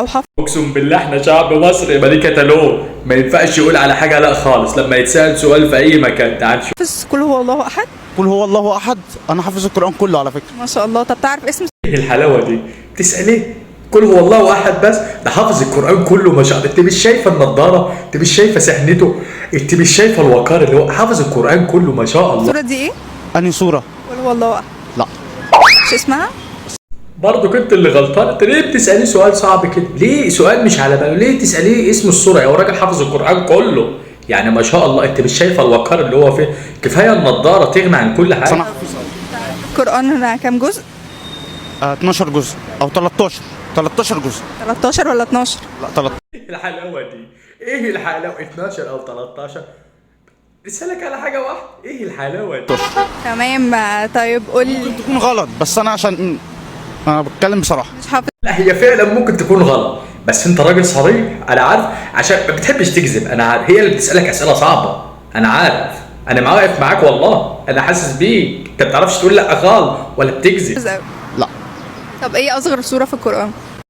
او حافظ. اقسم بالله احنا شعب مصري يبقى دي كتالوج، ما ينفعش يقول على حاجه لا خالص لما يتسال سؤال في اي مكان. تعال شوف. قل هو الله احد. قل هو الله احد. انا حافظ القران كله على فكره. ما شاء الله. طب تعرف اسم ايه الحلاوه دي؟ تسال ايه؟ قل هو الله احد بس؟ ده حافظ القران كله ما شاء الله. انت مش شايفه النضاره؟ انت مش شايفه سحنته؟ انت مش شايفه الوقار اللي هو حافظ القران كله ما شاء الله. السوره دي ايه؟ انهي سوره؟ قل هو الله احد. لا. مش اسمها؟ برضه كنت اللي غلطان. انت ليه بتساليه سؤال صعب كده؟ ليه سؤال مش على باله؟ ليه تساليه اسم السوره؟ هو راجل حافظ القران كله يعني ما شاء الله. انت مش شايفه الوقار اللي هو فيه؟ كفايه النضاره تغني عن كل حاجه. انا القران كام جزء؟ 12 جزء او 13. 13 جزء. 13 ولا 12؟ لا 13. ايه الحلاوه دي؟ ايه الحلاوه 12 او 13؟ اسالك على حاجه واحده، ايه الحلاوه دي؟ تمام. طيب قول لي. ممكن تكون غلط بس انا عشان انا بتكلم بصراحه. مش حافظ. لا هي فعلا ممكن تكون غلط، بس انت راجل صريح انا عارف، عشان ما بتحبش تكذب. انا عارف هي اللي بتسالك اسئله صعبه، انا عارف، انا واقف معاك والله، انا حاسس بيك. انت ما بتعرفش تقول لا خالص ولا بتكذب. أوي. لا. طب ايه اصغر سوره في القران؟